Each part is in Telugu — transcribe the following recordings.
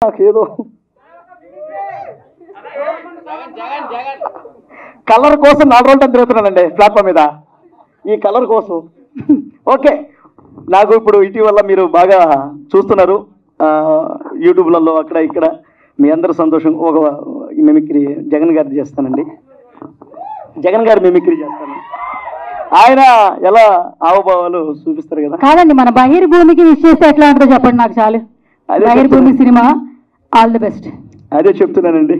నాకేదో కలర్ కోసం 4 రోజులు తిరుగుతున్నానండి ప్లాట్ఫామ్ మీద ఈ కలర్ కోసం. ఓకే, నాకు ఇప్పుడు ఇటీవల మీరు బాగా చూస్తున్నారు యూట్యూబ్లలో అక్కడ ఇక్కడ, మీ అందరి సంతోషం. ఒక మిమిక్రీ జగన్ గారిది చేస్తానండి, జగన్ గారి మిమిక్రీ చేస్తాను. ఆయన ఎలా హావభావాలు చూపిస్తారు కదా. కాదండి, మన బహిర్భూమికి విష్ చేస్తే ఎట్లా ఉంటుందో చెప్పండి నాకు చాలు. బహిర్భూమి సినిమా ఆల్ ది బెస్ట్. అదే చెప్తున్నానండి.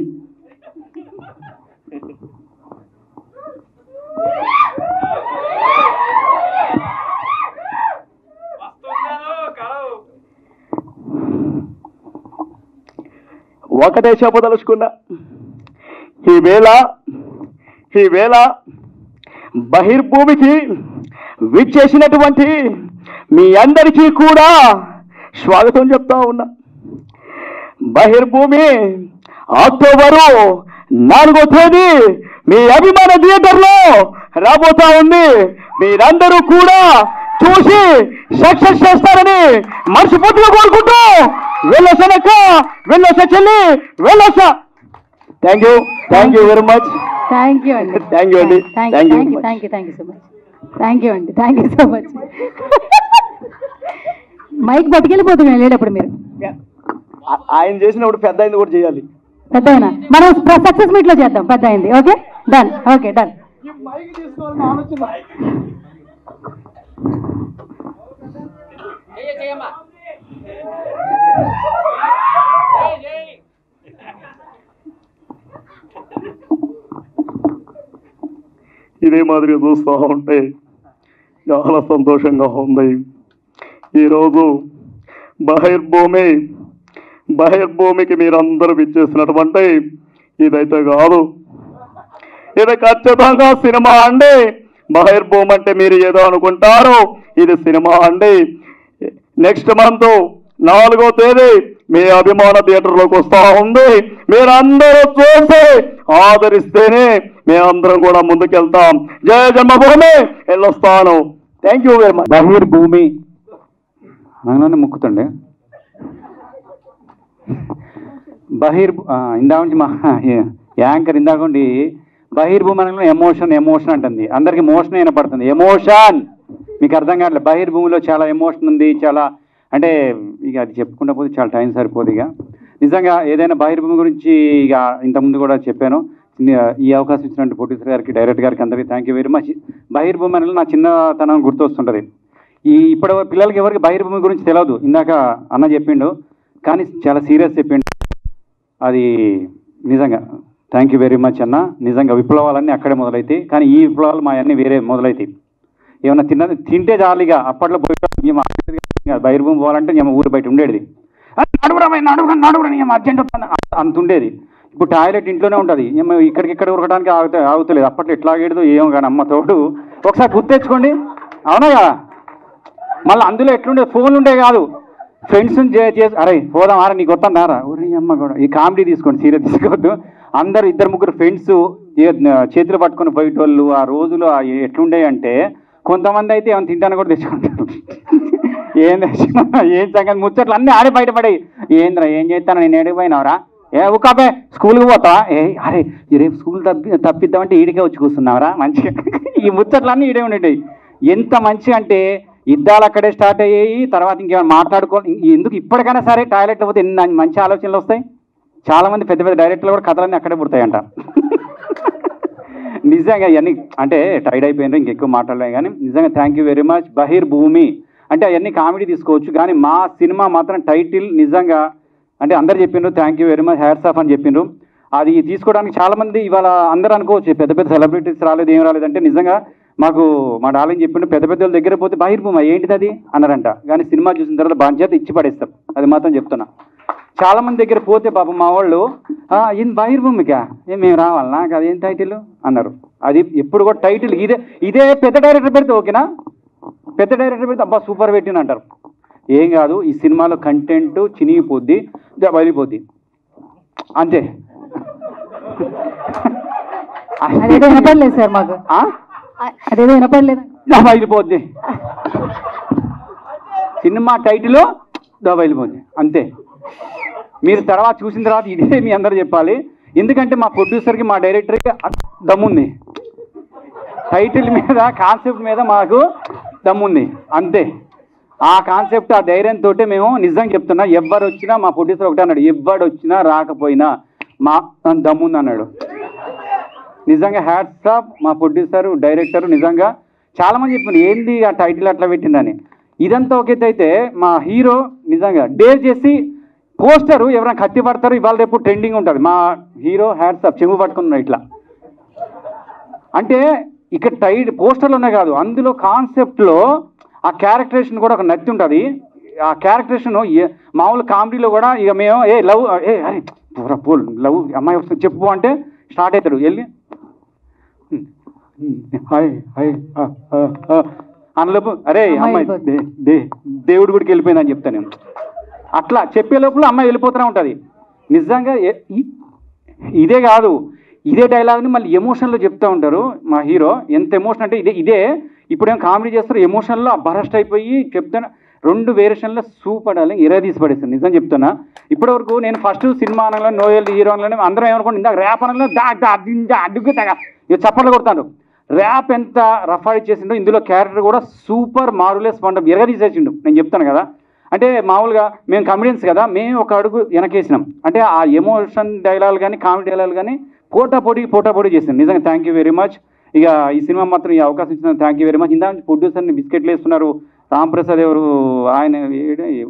ఒకటే చెప్పదలుచుకున్నా, ఈవేళ బహిర్భూమికి విచ్చేసినటువంటి మీ అందరికీ కూడా స్వాగతం చెప్తా ఉన్నా. బహిర్భూమి అక్టోబరు 4వ తేదీ మీ అభిమాన థియేటర్లో రాబోతా ఉంది. మీరందరూ కూడా చూసి సక్సెస్ చేస్తారని మనస్ఫూర్తిగా కోరుకుంటూ వెళ్ళొసనక్క, వెళ్ళొస చెల్లి, వెళ్ళొస. Thank you very much. Thank you అండి. థ్యాంక్ యూ అండి. Thank you so much. Thank you అండి. Thank you so much. Mic పట్టుకెళ్ళిపోతుంది వెళ్ళేటప్పుడు మీరు. ఆయన చేసినప్పుడు పెద్ద అయింది కూడా చేయాలి. పెద్ద అయినా మనం సక్సెస్ మీట్ లో చేద్దాం. పెద్ద అయింది. Okay done. Okay done. ఇదే మాదిరిగా చూస్తూ ఉంటే చాలా సంతోషంగా ఉంది. ఈరోజు బహిర్భూమికి మీరందరూ ఇచ్చేసినటువంటి ఇదైతే కాదు, ఇది ఖచ్చితంగా సినిమా అండి. బహిర్భూమి అంటే మీరు ఏదో అనుకుంటారు, ఇది సినిమా అండి. నెక్స్ట్ మంత్ 4వ తేదీ మీ అభిమాన థియేటర్లోకి వస్తూ ఉంది. మీరందరూ చూసి ఆదరిస్తేనే మేమందరం కూడా ముందుకెళ్తాం. జయ జన్మభూమి. వెళ్ళొస్తాను. Thank you very much. బహిర్భూమి అనగానే ముక్కుతుండే ఇందా నుంచి మా యాంకర్ ఇందాకండి బహిర్భూమి అనగానే ఎమోషన్ అంటుంది. అందరికి మోషన్ వినపడుతుంది. ఎమోషన్ మీకు అర్థం కావట్లేదు. బహిర్భూమిలో చాలా ఎమోషన్ ఉంది. చాలా అంటే ఇక అది చెప్పుకుంటా పోతే చాలా టైం సరిపోదు. ఇక నిజంగా ఏదైనా బహిర్భూమి గురించి ఇక ఇంతకుముందు కూడా చెప్పాను. ఈ అవకాశం ఇచ్చినట్టు ప్రొడ్యూసర్ గారికి, డైరెక్టర్ గారికి అందరికీ థ్యాంక్ యూ వెరీ మచ్. బహిర్భూమి అనేది నా చిన్నతనం గుర్తొస్తుంటుంది. ఇప్పుడు పిల్లలకి ఎవరికి బహిర్భూమి గురించి తెలియదు. ఇందాక అన్న చెప్పిండు, కానీ చాలా సీరియస్ చెప్పిండు. అది నిజంగా థ్యాంక్ యూ వెరీ మచ్ అన్న. నిజంగా విప్లవాలన్నీ అక్కడే మొదలైతాయి, కానీ ఈ విప్లవాలు మా అన్నీ వేరే మొదలైతాయి. ఏమన్నా తింటే జాలిగా అప్పట్లో పోయి బహిర్భూమి పోవాలంటే మేము ఊరు బయట ఉండేది. నడుగురా అర్జెంట్ అంత ఉండేది. ఇప్పుడు టాయిలెట్ ఇంట్లోనే ఉంటుంది. ఇక్కడికిక్కడ ఉరకడానికి ఆగుతలేదు. అప్పట్లో ఎట్లా ఆగేదో ఏమో కానీ అమ్మ తోడు ఒకసారి గుర్తెచ్చుకోండి. అవునా కదా? మళ్ళీ అందులో ఎట్లుండేది, ఫోన్లు ఉండే కాదు. ఫ్రెండ్స్ చేసి అరే పోదాం ఆరా నీకు వస్తుందారా ఊరి అమ్మ కూడా. ఈ కామెడీ తీసుకోండి, సీరియస్ తీసుకోవద్దు. అందరు 2-3 ఫ్రెండ్స్ చేతులు పట్టుకొని పోయేటోళ్ళు. ఆ రోజులు ఎట్లుండే అంటే కొంతమంది అయితే ఏమైనా తింటాను కూడా తెచ్చుకుంటారు. ఏం సంగతి ముచ్చట్లు అన్నీ ఆడే బయటపడాయి. ఏంద్రా ఏం చేస్తాను, నేను ఎడిగిపోయినావురా, ఊకాపే స్కూల్కి పోతావా, అరే రేపు స్కూల్ తప్పిద్దామంటే ఈడికే వచ్చి కూర్చున్నావురా మంచిగా. ఈ ముచ్చట్లన్నీ ఈడే ఉండేవి. ఎంత మంచి అంటే యుద్ధాలు అక్కడే స్టార్ట్ అయ్యాయి. తర్వాత ఇంకేమైనా మాట్లాడుకోవాలి. ఎందుకు ఇప్పటికైనా సరే టాయిలెట్లో పోతే ఎన్ని మంచి ఆలోచనలు వస్తాయి. చాలామంది పెద్ద డైరెక్టర్లు కూడా కథలన్నీ అక్కడే పుడతాయంట. నిజంగా ఇవన్నీ అంటే టైడ్ అయిపోయినారు, ఇంకెక్కువ మాట్లాడలేం. కానీ నిజంగా థ్యాంక్ యూ వెరీ మచ్. బహిర్భూమి అంటే అవన్నీ కామెడీ తీసుకోవచ్చు, కానీ మా సినిమా మాత్రం టైటిల్ నిజంగా అంటే అందరు చెప్పిండ్రు thank you very much, hats off అని చెప్పిండ్రు. అది తీసుకోవడానికి చాలామంది ఇవాళ అందరూ అనుకోవచ్చు పెద్ద సెలబ్రిటీస్ రాలేదు, ఏం రాలేదంటే నిజంగా మాకు మా డార్లింగ్ చెప్పిండు పెద్ద వాళ్ళ దగ్గర పోతే బహిర్భూమి ఏంటిది అది అన్నారంట. కానీ సినిమా చూసిన తర్వాత బాధ్యత ఇచ్చి పడేస్తాం. అది మాత్రం చెప్తున్నా. చాలా మంది దగ్గర పోతే పాపం మా వాళ్ళు ఇది బహిర్భూమికా మేము రావాలనా, అదేం టైటిల్ అన్నారు. అది ఎప్పుడు కూడా టైటిల్ ఇదే పెద్ద డైరెక్టర్ పెడితే ఓకేనా, పెద్ద డైరెక్టర్ పెడితే అబ్బా సూపర్ పెట్టిన అంటారు. ఏం కాదు, ఈ సినిమాలో కంటెంట్ చినిగిపోద్ది, బయలిపోద్ది అంతే. అదేదో వినపడలేదు సార్ మాకు, అదేదో వినపడలేదు. బయలిపోద్ది సినిమా టైటిల్ బయలిపోద్ది అంతే. మీరు తర్వాత చూసిన తర్వాత ఇదే మీ అందరూ చెప్పాలి. ఎందుకంటే మా ప్రొడ్యూసర్కి మా డైరెక్టర్కి దమ్ముంది, టైటిల్ మీద కాన్సెప్ట్ మీద మాకు దమ్ముంది అంతే. ఆ కాన్సెప్ట్ ఆ ధైర్యంతో మేము నిజంగా చెప్తున్నా, ఎవ్వరు వచ్చినా మా ప్రొడ్యూసర్ ఒకటే అన్నాడు, ఎవ్వడు వచ్చినా రాకపోయినా మా దమ్ముంది అన్నాడు. నిజంగా హ్యాట్స్ ఆఫ్ మా ప్రొడ్యూసర్ డైరెక్టర్. నిజంగా చాలామంది చెప్పారు ఏంది ఆ టైటిల్ అట్లా పెట్టిందని. ఇదంతా ఒకేత అయితే మా హీరో నిజంగా డేర్ చేసి పోస్టరు ఎవరైనా కత్తి పడతారు, ఇవాళ రేపు ట్రెండింగ్ ఉంటుంది. మా హీరో హ్యాట్స్ ఆఫ్ చెంగు పట్టుకున్నాడు ఇట్లా. అంటే ఇక్కడ పోస్టర్లు ఉన్నాయి కాదు, అందులో కాన్సెప్ట్లో ఆ క్యారెక్టరేషన్ కూడా ఒక నత్తి ఉంటుంది. ఆ క్యారెక్టరేషన్ మామూలు కామెడీలో కూడా ఇక మేము లవ్ అరే పోల్ లవ్ అమ్మాయి వస్తుంది చెప్పు అంటే స్టార్ట్ అవుతాడు, వెళ్ళి హాయ్ హాయ్ అనలోపు అరే అమ్మాయి దేవుడి గుడికి వెళ్ళిపోయిందని చెప్తాను నేను. అట్లా చెప్పే లోపల అమ్మాయి వెళ్ళిపోతూనే ఉంటుంది. నిజంగా ఇదే కాదు, ఇదే డైలాగ్ని మళ్ళీ ఎమోషన్లో చెప్తూ ఉంటారు మా హీరో. ఎంత ఎమోషన్ అంటే ఇదే ఇప్పుడేం కామెడీ చేస్తారు, ఎమోషన్లో బరస్ట్ అయిపోయి చెప్తాను. 2 వేరియేషన్లో సూపర్ డార్లింగ్ ఇరే తీసి పడేస్తాను నిజం చెప్తున్నా. ఇప్పటివరకు నేను ఫస్ట్ సినిమా అనగా నోయల్ హీరో అనగానే అందరం ఏమనుకోండి, ఇందాక ర్యాప్ అనగా అడ్డుకు ఇక చప్పట్లు కొడతాను. ర్యాప్ ఎంత రఫ్ చేసిండో ఇందులో క్యారెక్టర్ కూడా సూపర్ మార్వెలస్ వండర్ ఎరగదీసేసిండు. నేను చెప్తాను కదా, అంటే మామూలుగా మేము కమెడియన్స్ కదా, మేము ఒక అడుగు వెనకేసినాం. అంటే ఆ ఎమోషన్ డైలాగ్ కానీ కామెడీ డైలాగ్ కానీ పోటాపోటీ చేసినాం. నిజంగా థ్యాంక్ యూ వెరీ మచ్. ఇక ఈ సినిమా మాత్రం ఈ అవకాశం ఇచ్చిన థ్యాంక్ యూ వెరీ మచ్. ఇందా ప్రొడ్యూసర్ని బిస్కెట్లు వేస్తున్నారు, రాంప్రసాద్ ఎవరు ఆయన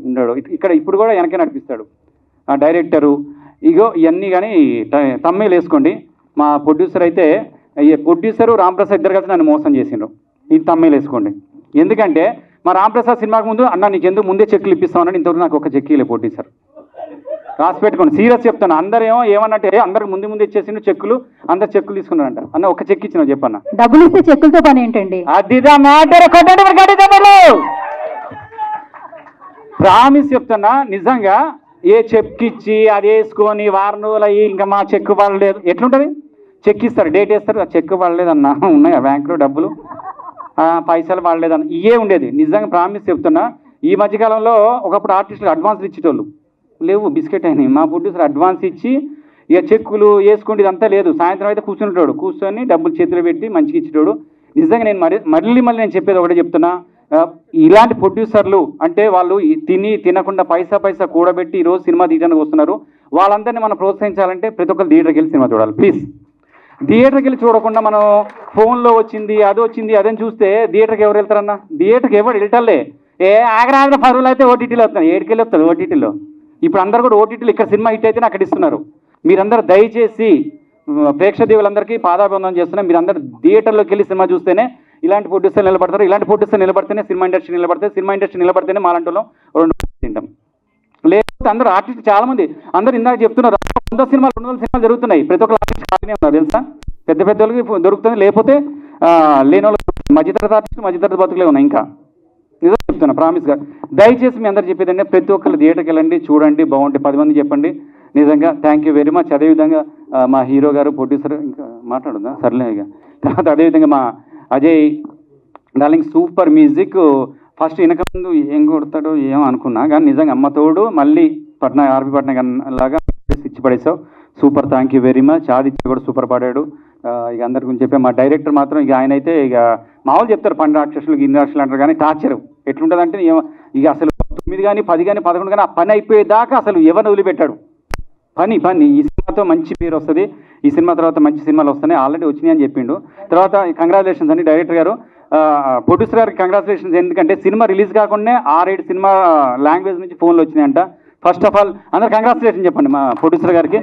ఉన్నాడు ఇక్కడ, ఇప్పుడు కూడా వెనకే నడిపిస్తాడు ఆ డైరెక్టరు. ఇగో ఇవన్నీ కానీ తమ్మేలు వేసుకోండి. మా ప్రొడ్యూసర్ అయితే ప్రొడ్యూసరు రాంప్రసాద్ ఇద్దరు కలిసి నన్ను మోసం చేసిండ్రు. ఇది తమ్మేలు వేసుకోండి. ఎందుకంటే మా రాంప్రసాద్ సినిమాకి ముందు అన్న నీకు ఎందుకు ముందే చెక్కులు ఇప్పిస్తామని ఇంతవరకు నాకు ఒక చెక్కి ఇలే ప్రొడ్యూసర్. రాసి పెట్టుకోండి, సీరియస్ చెప్తాను. అందరేమో ఏమన్నట్టే అందరికి ముందు ఇచ్చేసిండు చెక్కులు, అందరు చెక్కులు తీసుకున్నారంట. అన్న ఒక చెక్ ఇచ్చిన చెప్పన్న, డబ్బులు ఇస్తే చెక్కులతో పని ఏంటండి? అదిదా మ్యాటర్. ప్రామిస్ చెప్తున్నా, నిజంగా ఏ చెక్ ఇచ్చి అది వేసుకొని వారం రోజులు అయ్యి ఇంకా మా చెక్ పడలేదు ఎట్లుంటుంది? చెక్ ఇస్తారు, డేట్ వేస్తారు, ఆ చెక్ పడలేదన్నా ఉన్నాయా బ్యాంకులో డబ్బులు, పైసలు పడలేదన్న ఇవే ఉండేది. నిజంగా ప్రామిస్ చెప్తున్నా. ఈ మధ్యకాలంలో ఒకప్పుడు ఆర్టిస్టులు అడ్వాన్స్లు ఇచ్చేటోళ్ళు లేవు, బిస్కెట్ అయినాయి. మా ప్రొడ్యూసర్ అడ్వాన్స్ ఇచ్చి ఇక చెక్కులు వేసుకుంటే ఇదంతా లేదు. సాయంత్రం అయితే కూర్చొని డబ్బులు చేతిలో పెట్టి మంచిగా ఇచ్చేటోడు. నిజంగా నేను మళ్ళీ నేను చెప్పేది ఒకటే చెప్తున్నా, ఇలాంటి ప్రొడ్యూసర్లు అంటే వాళ్ళు తినకుండా పైసా కూడబెట్టి ఈరోజు సినిమా తీయడానికి వస్తున్నారు. వాళ్ళందరినీ మనం ప్రోత్సహించాలంటే ప్రతి ఒక్కరు థియేటర్కి వెళ్ళి సినిమా చూడాలి ప్లీజ్. థియేటర్కి వెళ్ళి చూడకుండా మనం ఫోన్లో వచ్చింది అదని చూస్తే థియేటర్కి ఎవరు వెళ్తారన్నా? థియేటర్కి ఎవరు వెళ్ళటంలే. ఆగ్రహ పరువులు అయితే ఓటీటీలో వస్తాను, ఏడుకెళ్ళి వస్తారు ఓటీటీలో. ఇప్పుడు అందరు కూడా ఓటీటీలో ఇక్కడ సినిమా హిట్ అయితే అక్కడ ఇస్తున్నారు. మీరందరూ దయచేసి ప్రేక్షదేవులందరికీ పాదాభివందనం చేస్తున్నాం. మీరందరూ థియేటర్లోకి వెళ్ళి సినిమా చూస్తేనే ఇలాంటి ప్రొడ్యూసర్ నిలబడతారు, ఇలాంటి ప్రొడ్యూసర్ నిలబడితేనే సినిమా ఇండస్ట్రీ నిలబడితే, సినిమా ఇండస్ట్రీ నిలబడితేనే మాలాంటిలో 2 తింటాం. లేకపోతే అందరూ ఆర్టిస్ట్ చాలా మంది అందరూ ఇందాక చెప్తున్నారు 100 సినిమాలు 200 సినిమాలు జరుగుతున్నాయి. ప్రతి ఒక్క ఆర్టిస్ట్ ఖాళీనే ఉన్నారు తెలుసా? పెద్ద వాళ్ళకి దొరుకుతుంది, లేకపోతే లేని వాళ్ళకి మధ్యతరగతి ఆర్టిస్ట్ మధ్యతరగతి బతుకులే ఉన్నాయి. ఇంకా నిజం చెప్తున్నా ప్రామిస్గా. దయచేసి మీ అందరు చెప్పేదంటే ప్రతి ఒక్కరు థియేటర్కి వెళ్ళండి, చూడండి, బాగుంటే 10 మంది చెప్పండి. నిజంగా థ్యాంక్ యూ వెరీ మచ్. అదేవిధంగా మా హీరో గారు ప్రొడ్యూసర్ ఇంకా మాట్లాడుందా సర్లే. ఇక తర్వాత అదేవిధంగా మా Ajay darling super music. First వెనక ముందు ఏం కొడతాడో ఏమో అనుకున్నా, కానీ నిజంగా అమ్మతోడు మళ్ళీ ఆర్పి పట్నం లాగా ఇచ్చి పడేసావు. Super, thank you very much. Aditya కూడా సూపర్ పాడాడు. ఇక అందరి గురించి చెప్పే మా డైరెక్టర్ మాత్రం ఇక ఆయన అయితే ఇక మామూలు చెప్తారు 12 రాక్షసులు 2 రాక్షసులు అంటారు, కానీ టార్చర్ ఎట్లుంటుందంటే ఇక అసలు 9 కానీ 10 కానీ 11 కానీ ఆ పని అయిపోయేదాకా అసలు ఎవరిని వదిలిపెట్టాడు. పని ఈ సినిమాతో మంచి పేరు వస్తుంది, ఈ సినిమా తర్వాత మంచి సినిమాలు వస్తున్నాయి, ఆల్రెడీ వచ్చినాయి అని చెప్పిండు. తర్వాత కంగ్రాచులేషన్స్ అండి డైరెక్టర్ గారు, ప్రొడ్యూసర్ గారికి కంగ్రాచులేషన్స్. ఎందుకంటే సినిమా రిలీజ్ కాకుండా 6-7 సినిమా లాంగ్వేజ్ నుంచి ఫోన్లు వచ్చినాయంట. ఫస్ట్ ఆఫ్ ఆల్ అందరు కంగ్రాచులేషన్ చెప్పండి మా ప్రొడ్యూసర్ గారికి.